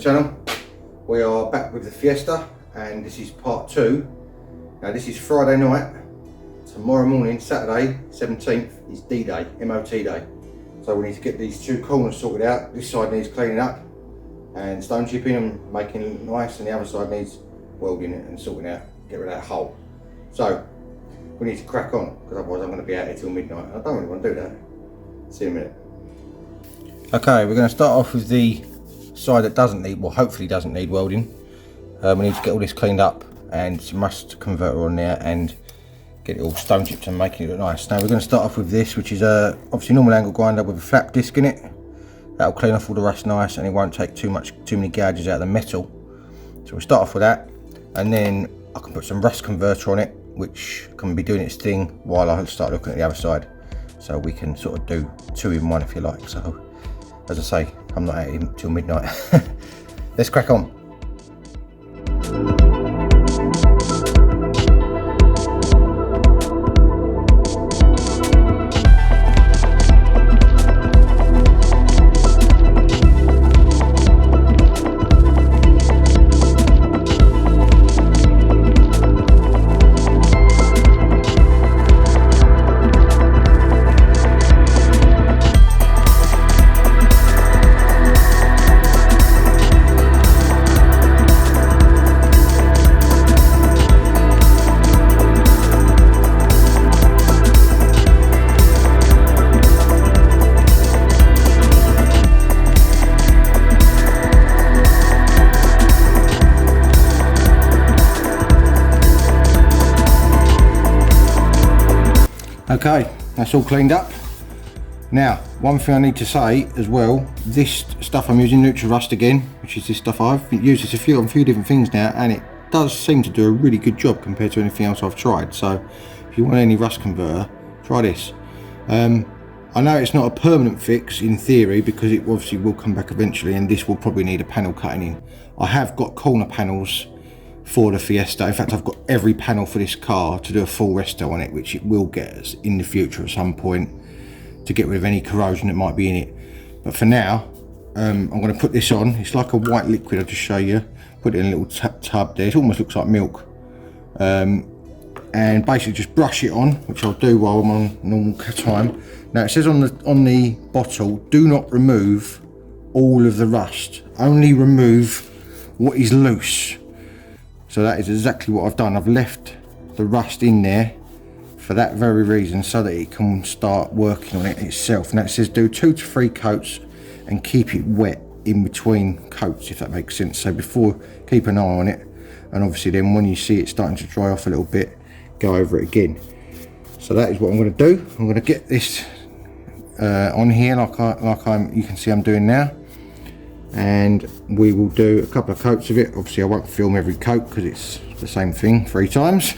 channel. We are back with the Fiesta and this is part 2. Now this is Friday night. Tomorrow morning, Saturday 17th, is D-Day, MOT Day. So we need to get these two corners sorted out. This side needs cleaning up and stone chipping and making it nice, and the other side needs welding it and sorting out, get rid of that hole. So we need to crack on, because otherwise I'm going to be out here till midnight. I don't really want to do that. See you in a minute. Okay, we're going to start off with the side that doesn't need, well hopefully doesn't need welding. We need to get all this cleaned up and some rust converter on there and get it all stone chipped and making it look nice. Now we're going to start off with this, which is obviously normal angle grinder with a flap disc in it. That'll clean off all the rust nice and it won't take too many gouges out of the metal. So we'll start off with that, and then I can put some rust converter on it, which can be doing its thing while I start looking at the other side. So we can sort of do 2 in 1 if you like. So as I say, I'm not out until midnight. Let's crack on. Okay, that's all cleaned up. Now, one thing I need to say as well, this stuff I'm using, Neutral Rust again, which is this stuff I've used this on a few different things now, and it does seem to do a really good job compared to anything else I've tried. So if you want any rust converter, try this. I know it's not a permanent fix in theory, because it obviously will come back eventually, and this will probably need a panel cutting in. I have got corner panels for the Fiesta. In fact, I've got every panel for this car to do a full resto on it, which it will get us in the future at some point, to get rid of any corrosion that might be in it. But for now, I'm going to put this on. It's like a white liquid, I'll just show you. Put it in a little tub there. It almost looks like milk. And basically just brush it on, which I'll do while I'm on normal time. Now it says on the bottle, do not remove all of the rust. Only remove what is loose. So that is exactly what I've done. I've left the rust in there for that very reason, so that it can start working on it itself. Now it says do 2 to 3 coats and keep it wet in between coats, if that makes sense. So before, keep an eye on it, and obviously then when you see it starting to dry off a little bit, go over it again. So that is what I'm going to do. I'm going to get this on here you can see I'm doing now. And we will do a couple of coats of it. Obviously I won't film every coat because it's the same thing 3 times.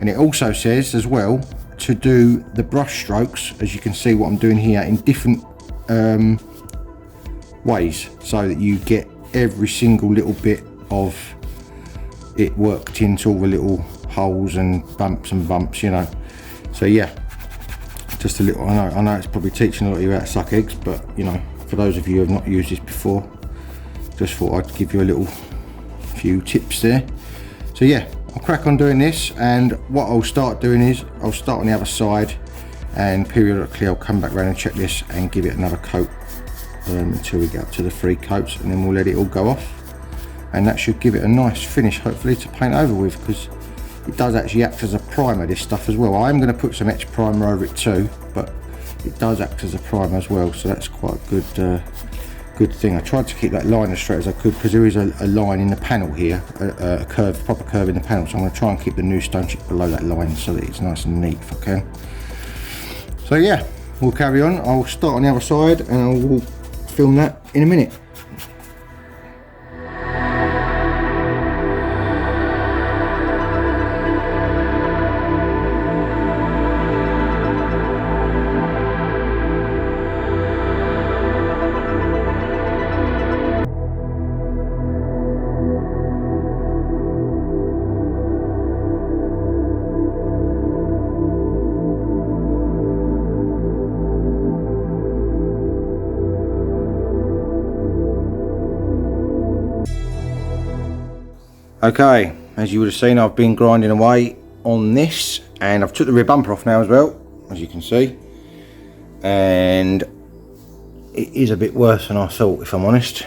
And it also says as well to do the brush strokes, as you can see what I'm doing here, in different ways, so that you get every single little bit of it worked into all the little holes and bumps, you know. So yeah, just a little, I know it's probably teaching a lot of you how to suck eggs, but you know, for those of you who have not used this before, just thought I'd give you a few tips there. So yeah, I'll crack on doing this, and what I'll start doing is I'll start on the other side, and periodically I'll come back around and check this and give it another coat until we get up to the 3 coats, and then we'll let it all go off, and that should give it a nice finish hopefully to paint over with, because it does actually act as a primer, this stuff as well. I am going to put some etch primer over it too, but it does act as a primer as well, so that's quite a good thing. I tried to keep that line as straight as I could, because there is a line in the panel here, a proper curve in the panel, so I'm going to try and keep the new stone chip below that line so that it's nice and neat if I can. So yeah, we'll carry on. I'll start on the other side and I will film that in a minute. Okay, as you would have seen, I've been grinding away on this, and I've took the rear bumper off now as well, as you can see, and it is a bit worse than I thought, if I'm honest.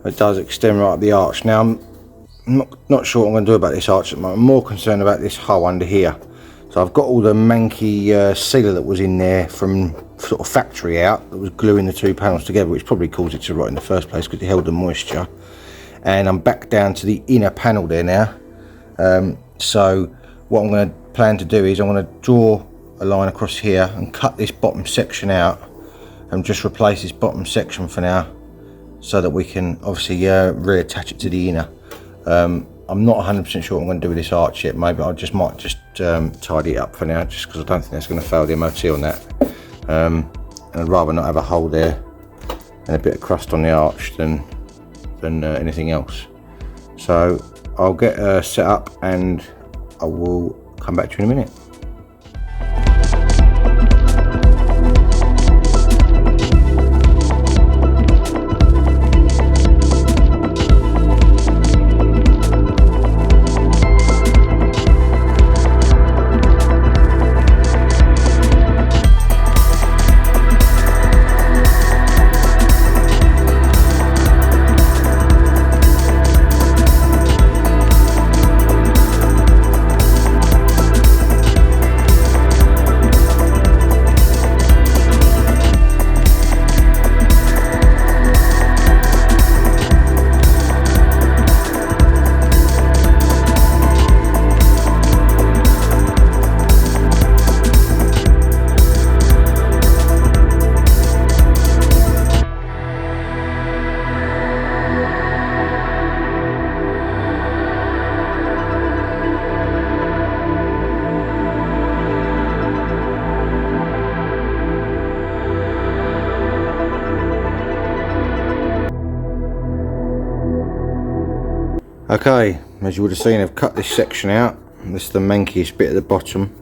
It does extend right up the arch. Now I'm not sure what I'm going to do about this arch at the moment. I'm more concerned about this hole under here. So I've got all the manky sealer that was in there from sort of factory out, that was gluing the two panels together, which probably caused it to rot in the first place because it held the moisture. And I'm back down to the inner panel there now. So what I'm going to plan to do is I'm going to draw a line across here and cut this bottom section out and just replace this bottom section for now, so that we can obviously reattach it to the inner. I'm not 100% sure what I'm going to do with this arch yet. Maybe I might just tidy it up for now, just because I don't think that's going to fail the MOT on that. I'd rather not have a hole there and a bit of crust on the arch than anything else. So I'll get set up and I will come back to you in a minute. Okay, as you would have seen, I've cut this section out. This is the mankiest bit at the bottom.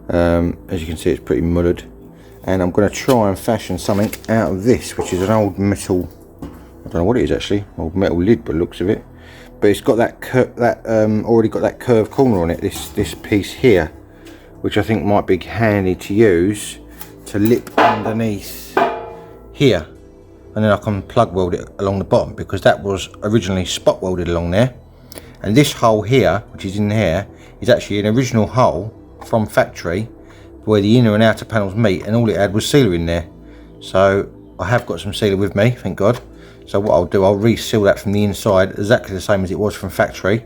As you can see, it's pretty muddied, and I'm going to try and fashion something out of this, which is an old metal, I don't know what it is actually, old metal lid by the looks of it, but it's got that already got that curved corner on it, this piece here, which I think might be handy to use to lip underneath here, and then I can plug weld it along the bottom, because that was originally spot welded along there. And this hole here, which is in here, is actually an original hole from factory where the inner and outer panels meet, and all it had was sealer in there. So I have got some sealer with me, thank God. So what I'll do, I'll reseal that from the inside exactly the same as it was from factory.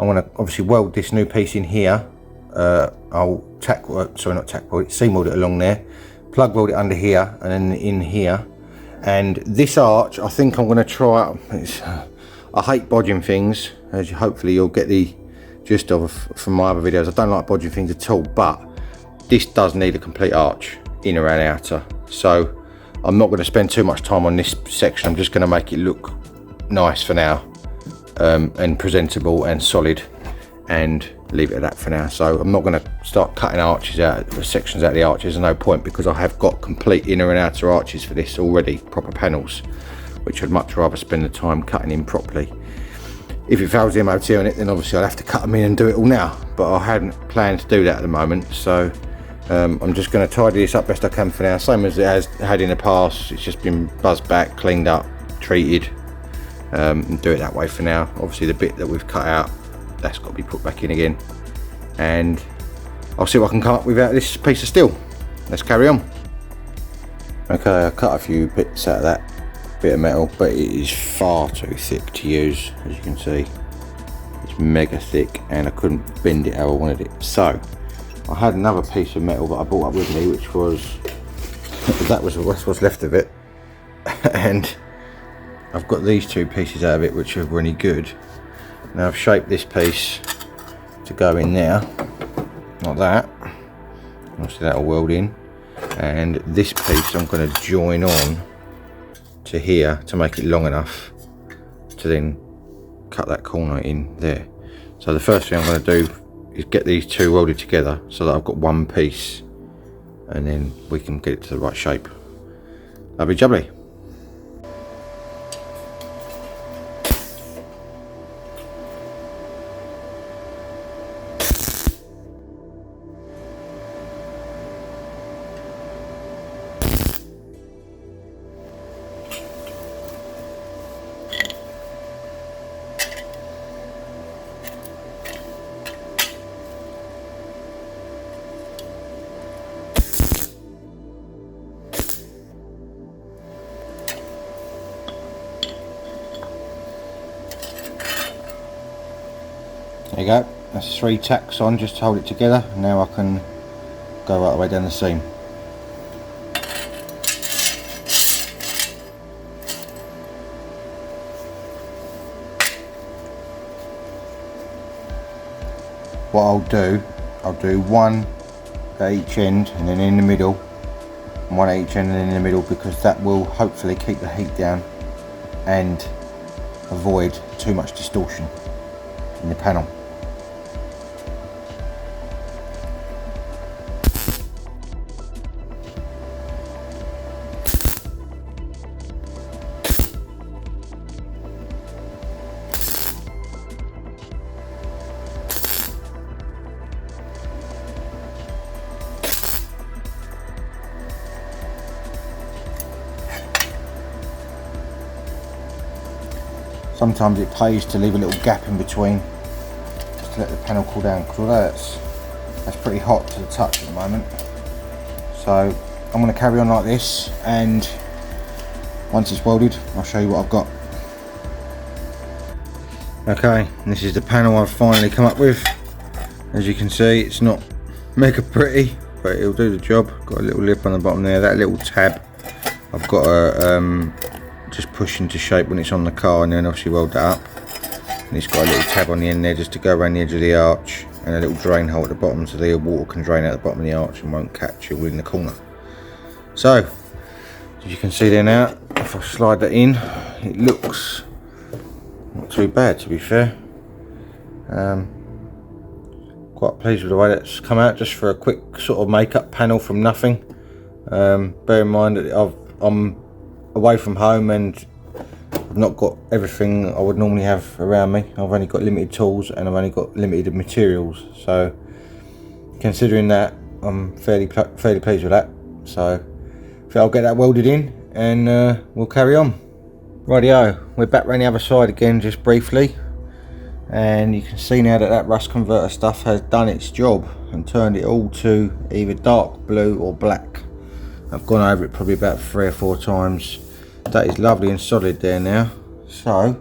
I want to obviously weld this new piece in here. I'll seam weld it along there, plug weld it under here and then in here. And this arch, I think I'm going to try. I hate bodging things, as hopefully you'll get the gist of from my other videos. I don't like bodging things at all, but this does need a complete arch, inner and outer. So I'm not going to spend too much time on this section. I'm just going to make it look nice for now, and presentable and solid, and leave it at that for now. So I'm not going to start cutting arches out, sections out of the arches. There's no point, because I have got complete inner and outer arches for this already, proper panels, which I'd much rather spend the time cutting in properly. If it fails the MOT on it, then obviously I'll have to cut them in and do it all now, but I hadn't planned to do that at the moment. So I'm just going to tidy this up best I can for now, same as it has had in the past. It's just been buzzed back, cleaned up, treated, and do it that way for now. Obviously the bit that we've cut out, that's got to be put back in again, and I'll see what I can come up without this piece of steel. Let's carry on. Okay, I cut a few bits out of that bit of metal, but it is far too thick to use. As you can see, it's mega thick, and I couldn't bend it how I wanted it. So I had another piece of metal that I brought up with me, which was what's left of it, and I've got these two pieces out of it, which are really good. Now I've shaped this piece to go in there like that. Obviously that'll weld in, and this piece I'm going to join on to here to make it long enough to then cut that corner in there. So the first thing I'm going to do is get these two welded together so that I've got one piece, and then we can get it to the right shape. Lovely jubbly. There you go, that's 3 tacks on just to hold it together. Now I can go right the way down the seam. What I'll do one at each end and then in the middle, and one at each end and then in the middle, because that will hopefully keep the heat down and avoid too much distortion in the panel. Sometimes it pays to leave a little gap in between just to let the panel cool down, because although that's pretty hot to the touch at the moment. So I'm going to carry on like this, and once it's welded I'll show you what I've got. Okay, this is the panel I've finally come up with. As you can see, it's not mega pretty, but it'll do the job. Got a little lip on the bottom there, that little tab I've got a just push into shape when it's on the car, and then obviously weld that up. And it's got a little tab on the end there just to go around the edge of the arch, and a little drain hole at the bottom so the water can drain out the bottom of the arch and won't catch you in the corner. So as you can see there now, if I slide that in, it looks not too bad, to be fair. Quite pleased with the way that's come out, just for a quick sort of makeup panel from nothing. Bear in mind that I'm away from home and I've not got everything I would normally have around me. I've only got limited tools and I've only got limited materials, so considering that, I'm fairly pleased with that. So I'll get that welded in and we'll carry on. Rightio, we're back round the other side again just briefly, and you can see now that that rust converter stuff has done its job and turned it all to either dark blue or black. I've gone over it probably about 3 or 4 times. That is lovely and solid there now. So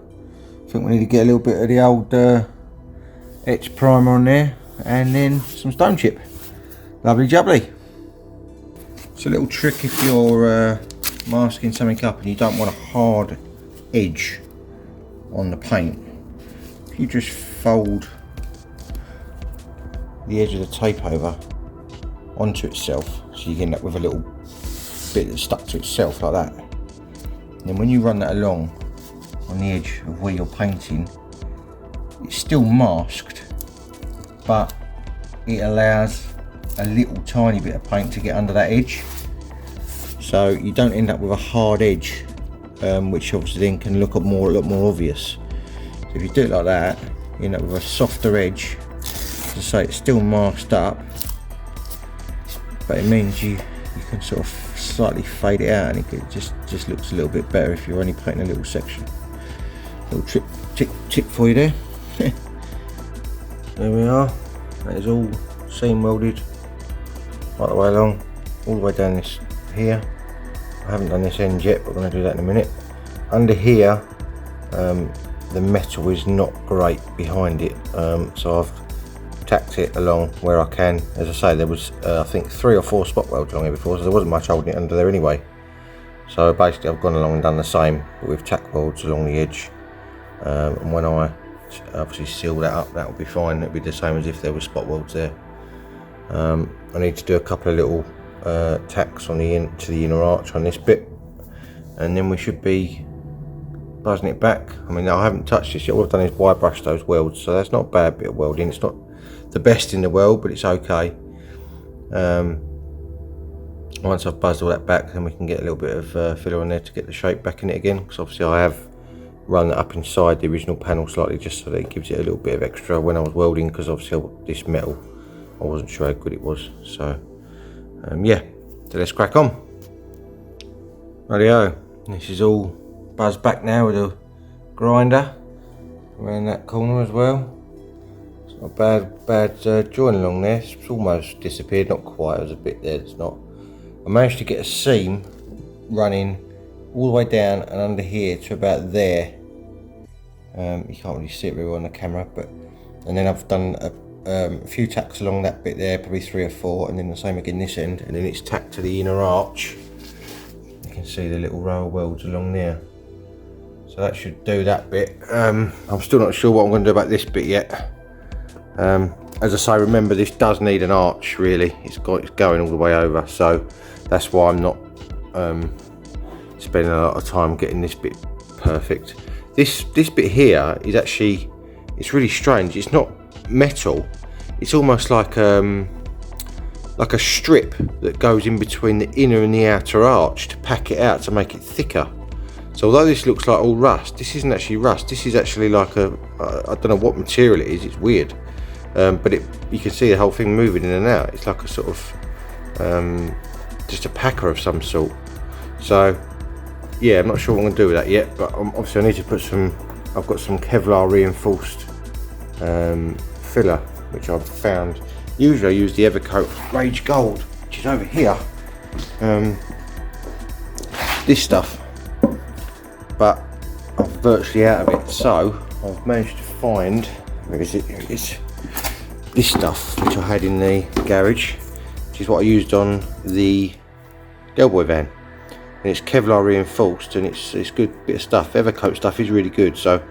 I think we need to get a little bit of the old etch primer on there, and then some stone chip. Lovely jubbly. It's a little trick if you're masking something up and you don't want a hard edge on the paint. If you just fold the edge of the tape over onto itself, so you end up with a little bit that's stuck to itself like that. And then when you run that along on the edge of where you're painting, it's still masked, but it allows a little tiny bit of paint to get under that edge, so you don't end up with a hard edge, which obviously then can look more obvious. So if you do it like that, you end up with a softer edge. As I say, it's still masked up, but it means you can sort of slightly fade it out, and it just looks a little bit better if you're only painting a little section. Little tip for you there. There we are. That is all seam welded right the way along, all the way down this here. I haven't done this end yet, but I'm going to do that in a minute. Under here, the metal is not great behind it, so I've tacked it along where I can. As I say, there was I think 3 or 4 spot welds along here before, so there wasn't much holding it under there anyway. So basically I've gone along and done the same, but with tack welds along the edge. And when I obviously seal that up, that will be fine. It'll be the same as if there were spot welds there. I need to do a couple of little tacks on the to the inner arch on this bit, and then we should be buzzing it back. I mean, I haven't touched this yet. All I've done is wire brush those welds, so that's not a bad bit of welding. It's not the best in the world, but it's okay. Once I've buzzed all that back, then we can get a little bit of filler on there to get the shape back in it again, because obviously I have run that up inside the original panel slightly, just so that it gives it a little bit of extra when I was welding, because obviously this metal, I wasn't sure how good it was. So yeah, so let's crack on. Rightio, this is all buzzed back now with a grinder around that corner as well. It's not a bad join along there. It's almost disappeared, not quite, there's a bit there that's not. I managed to get a seam running all the way down and under here to about there. You can't really see it very well on the camera, but and then I've done a few tacks along that bit there, probably 3 or 4, and then the same again this end, and then it's tacked to the inner arch. You can see the little row of welds along there. So that should do that bit. I'm still not sure what I'm going to do about this bit yet. As I say, remember this does need an arch really. It's going all the way over, so that's why I'm not spending a lot of time getting this bit perfect. This bit here is actually, it's really strange. It's not metal. It's almost like a strip that goes in between the inner and the outer arch to pack it out to make it thicker. So although this looks like all rust, this isn't actually rust. This is actually like I don't know what material it is. It's weird, but you can see the whole thing moving in and out. It's like a sort of just a packer of some sort. So yeah, I'm not sure what I'm going to do with that yet, but obviously I need to put some, I've got some Kevlar reinforced filler, which I've found. Usually I use the Evercoat Rage Gold, which is over here, this stuff, but I'm virtually out of it. So I've managed to find, where is it? Here it is. This stuff, which I had in the garage, which is what I used on the Del Boy van. And it's Kevlar reinforced, and it's good bit of stuff. Evercoat stuff is really good, so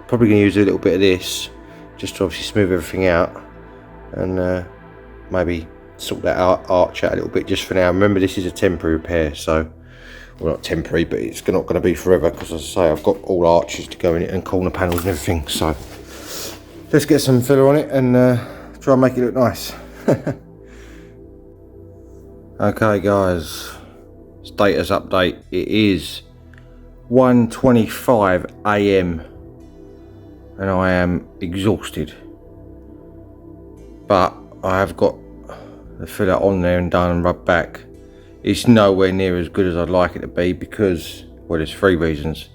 probably going to use a little bit of this just to obviously smooth everything out, and maybe sort that arch out a little bit just for now. Remember, this is a temporary repair, so, well, not temporary, but it's not going to be forever, because as I say, I've got all arches to go in it and corner panels and everything. So let's get some filler on it and try and make it look nice. Okay guys, status update. It is 1:25 AM and I am exhausted, but I have got the filler on there and done and rubbed back. It's nowhere near as good as I'd like it to be because, well, there's 3 reasons.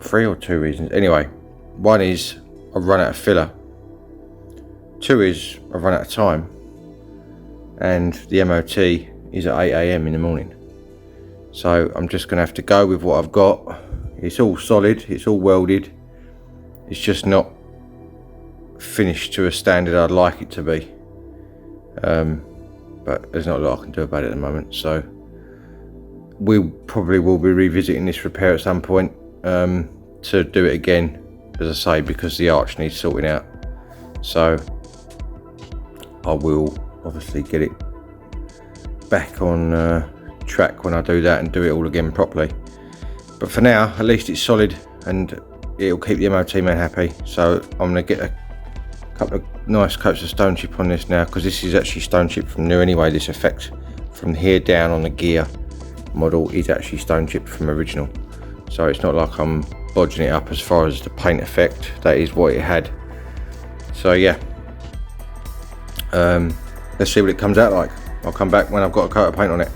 3 or 2 reasons. Anyway, one is I've run out of filler. 2 is I've run out of time. And the MOT is at 8 AM in the morning. So I'm just going to have to go with what I've got. It's all solid, it's all welded. It's just not finished to a standard I'd like it to be. But there's not a lot I can do about it at the moment. So we probably will be revisiting this repair at some point to do it again, as I say, because the arch needs sorting out. So I will obviously get it back on track when I do that and do it all again properly. But for now, at least it's solid and it'll keep the MOT man happy. So I'm going to get a couple of nice coats of stone chip on this now, because this is actually stone chip from new anyway. This effect from here down on the gear model is actually stone chip from original. So it's not like I'm bodging it up as far as the paint effect. That is what it had. So yeah, let's see what it comes out like. I'll come back when I've got a coat of paint on it.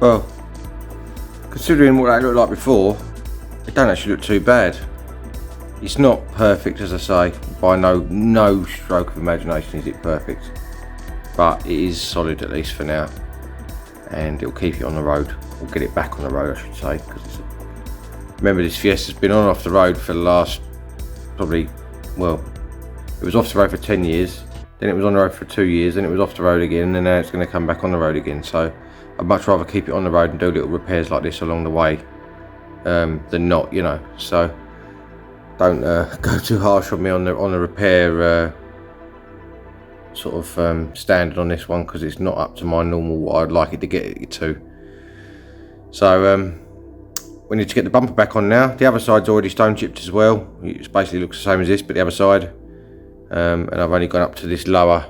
Well, considering what that looked like before, it don't actually look too bad. It's not perfect, as I say, by no stroke of imagination is it perfect, but it is solid at least for now, and it'll keep it on the road, or get it back on the road I should say, because remember, this Fiesta's been on and off the road for the last probably, well, it was off the road for 10 years, then it was on the road for 2 years, then it was off the road again, and now it's going to come back on the road again. So I'd much rather keep it on the road and do little repairs like this along the way than not, you know. So don't go too harsh on me on the repair sort of standard on this one, because it's not up to my normal what I'd like it to get it to. So we need to get the bumper back on now. The other side's already stone chipped as well. It basically looks the same as this, but the other side. And I've only gone up to this lower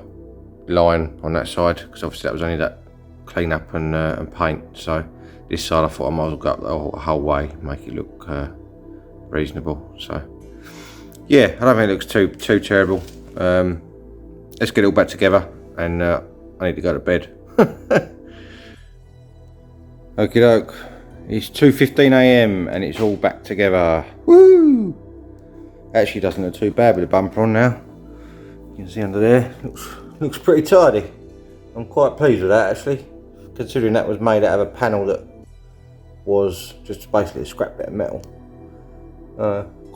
line on that side, because obviously that was only that clean up and paint. So this side I thought I might as well go up the whole way, make it look reasonable. So yeah, I don't think it looks too terrible. Let's get it all back together, and I need to go to bed. Okie doke, it's 2:15 AM and it's all back together. Woo! Actually doesn't look too bad with the bumper on now. You can see under there, looks pretty tidy. I'm quite pleased with that actually, considering that was made out of a panel that was just basically a scrap bit of metal.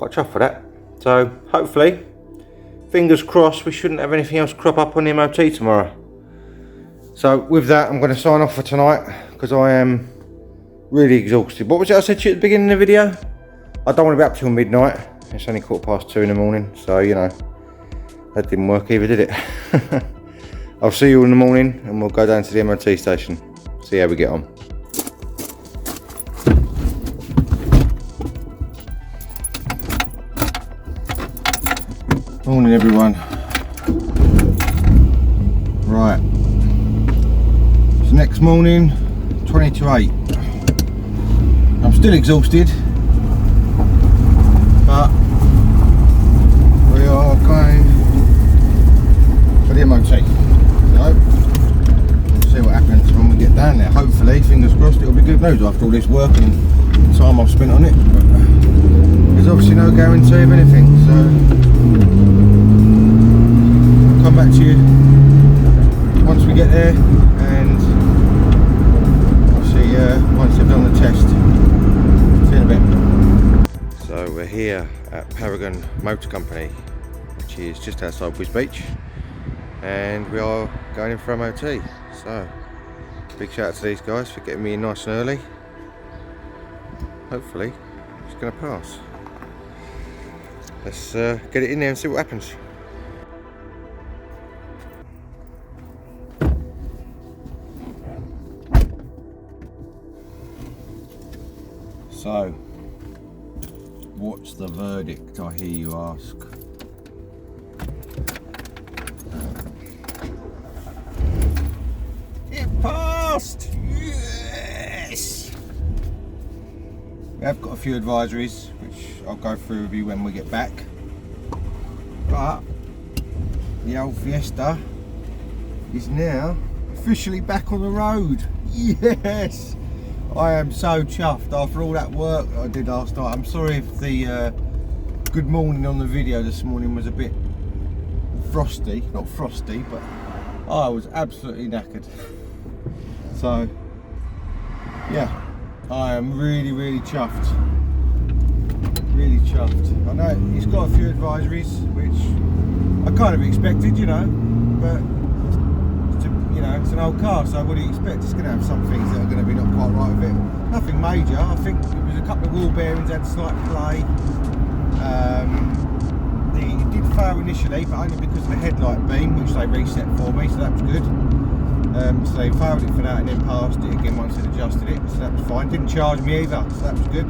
quite chuffed for that. So hopefully, fingers crossed, we shouldn't have anything else crop up on the MOT tomorrow. So with that, I'm going to sign off for tonight because I am really exhausted. What was it I said to you at the beginning of the video? I don't want to be up till midnight. It's only 2:15 in the morning, so you know, that didn't work either, did it? I'll see you in the morning and we'll go down to the MOT station, see how we get on. Morning everyone. Right, it's next morning, 20 to 8. I'm still exhausted, but we are going for the MOT. So, we'll see what happens when we get down there. Hopefully, fingers crossed, it'll be good news after all this work and time I've spent on it. But there's obviously no guarantee of anything, so I'll come back to you once we get there, and obviously once I've done the test. See you in a bit. So we're here at Paragon Motor Company, which is just outside Wiz Beach, and we are going in for MOT. So big shout out to these guys for getting me in nice and early. Hopefully it's going to pass. Let's get it in there and see what happens. So, what's the verdict, I hear you ask? It passed! Yes! We have got a few advisories, which I'll go through with you when we get back. But, the old Fiesta is now officially back on the road. Yes! I am so chuffed after all that work that I did last night. I'm sorry if the good morning on the video this morning was a bit frosty. Not frosty, but I was absolutely knackered. So, yeah, I am really, really chuffed. Really chuffed. I know it's got a few advisories, which I kind of expected, you know, but you know, it's an old car, so what do you expect? It's going to have some things that are going to be not quite right with it. Nothing major. I think it was a couple of wheel bearings had slight play. It did fail initially, but only because of the headlight beam, which they reset for me, so that was good. So they failed it for that and then passed it again once they'd adjusted it, so that was fine. Didn't charge me either, so that was good.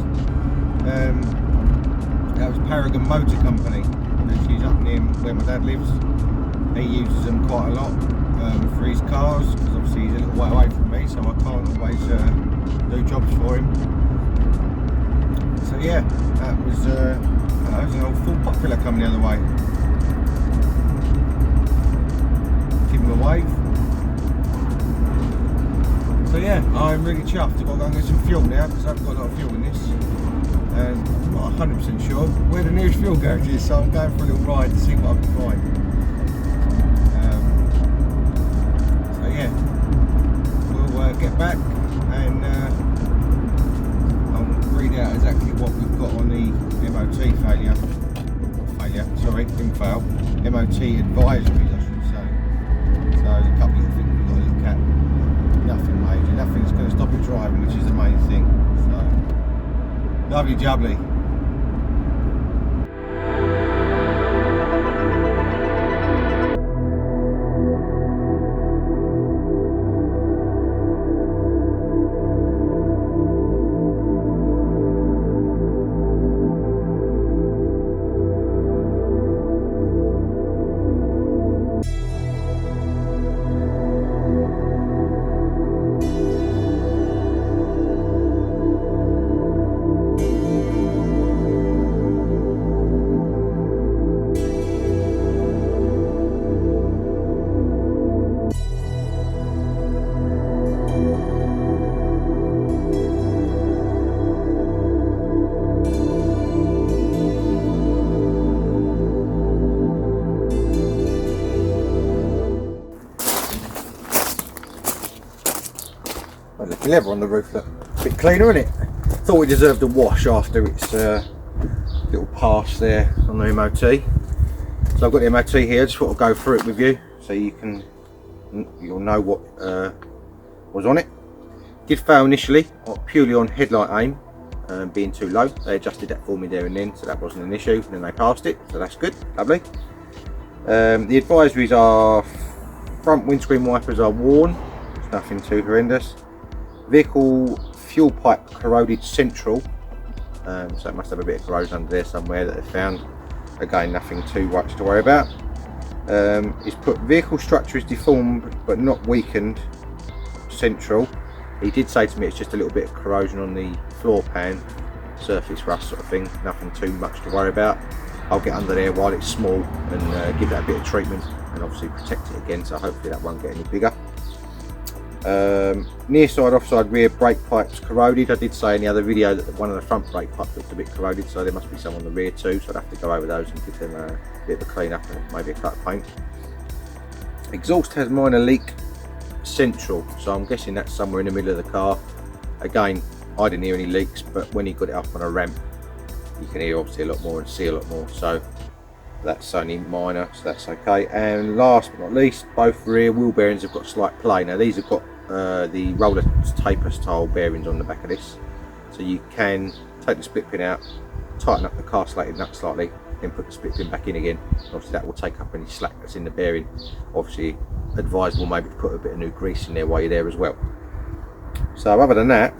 That was Paragon Motor Company, which is up near where my dad lives. He uses them quite a lot. For his cars, because obviously he's a little way away from me, so I can't always do jobs for him. So yeah, that was there's an old full popular coming the other way. Give him a wave. So yeah, I'm really chuffed. I've got to go and get some fuel now because I haven't got a lot of fuel in this, and I'm not 100% sure where the nearest fuel garage is, so I'm going for a little ride to see what I can find. Yeah, we'll get back and I'll read out exactly what we've got on the MOT didn't fail, MOT advisories I should say. So there's a couple of things we've got to look at, nothing major, nothing that's going to stop you driving, which is the main thing. So, lovely jubbly. The leather on the roof look a bit cleaner, isn't it? Thought it deserved a wash after its little pass there on the MOT. So I've got the MOT here, just thought I'd go through it with you so you'll know what was on it. Did fail initially, purely on headlight aim being too low. They adjusted that for me there and then, so that wasn't an issue, and then they passed it, so that's good, lovely. The advisories are front windscreen wipers are worn, it's nothing too horrendous. Vehicle fuel pipe corroded central, so it must have a bit of corrosion under there somewhere that they found. Again, nothing too much to worry about. He's put vehicle structure is deformed but not weakened central. He did say to me it's just a little bit of corrosion on the floor pan, surface rust sort of thing, nothing too much to worry about. I'll get under there while it's small and give that a bit of treatment and obviously protect it again, so hopefully that won't get any bigger. Near side, offside rear brake pipes corroded. I did say in the other video that one of the front brake pipes looked a bit corroded, so there must be some on the rear too, so I'd have to go over those and give them a bit of a clean up and maybe a coat of paint. Exhaust has minor leak central, so I'm guessing that's somewhere in the middle of the car. Again, I didn't hear any leaks, but when he got it up on a ramp you can hear obviously a lot more and see a lot more, so that's only minor, so that's okay. And last but not least, both rear wheel bearings have got slight play. Now these have got the roller taper style bearings on the back of this, so you can take the split pin out, tighten up the castellated nut slightly, then put the split pin back in again. Obviously that will take up any slack that's in the bearing. Obviously advisable maybe to put a bit of new grease in there while you're there as well. So other than that,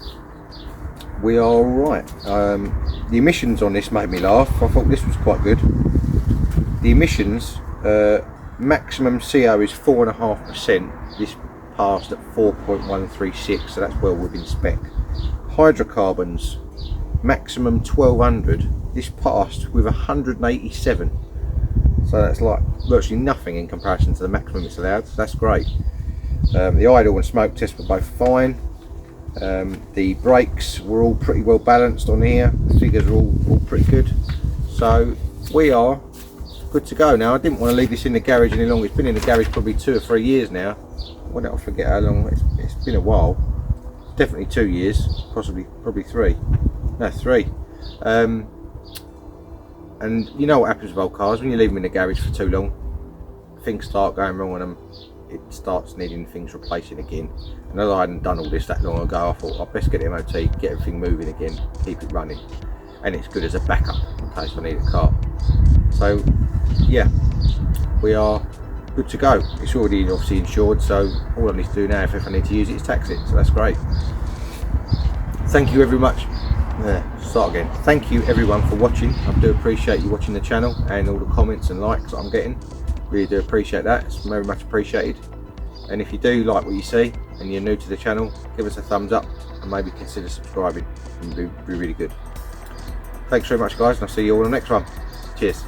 we are all right. The emissions on this made me laugh. I thought this was quite good. The emissions, maximum CO is 4.5%. This passed at 4.136, so that's well within spec. Hydrocarbons, maximum 1200. This passed with 187. So that's like virtually nothing in comparison to the maximum it's allowed, so that's great. The idle and smoke tests were both fine. The brakes were all pretty well balanced on here. The figures are all pretty good. So we are good to go now. I didn't want to leave this in the garage any longer. It's been in the garage probably 2 or 3 years now. Well, I forget how long. It's been a while. Definitely 2 years, probably 3. No, 3. And you know what happens with old cars when you leave them in the garage for too long. Things start going wrong on them. It starts needing things replacing again. And as I hadn't done all this that long ago, I thought I'd best get the MOT, get everything moving again, keep it running, and it's good as a backup in case I need a car. So yeah, we are good to go. It's already obviously insured, so all I need to do now if I need to use it is tax it, so that's great. Thank you very much. Start again. Thank you everyone for watching. I do appreciate you watching the channel and all the comments and likes that I'm getting. Really do appreciate that. It's very much appreciated. And if you do like what you see and you're new to the channel, give us a thumbs up and maybe consider subscribing. It would be really good. Thanks very much guys, and I'll see you all in the next one. Cheers.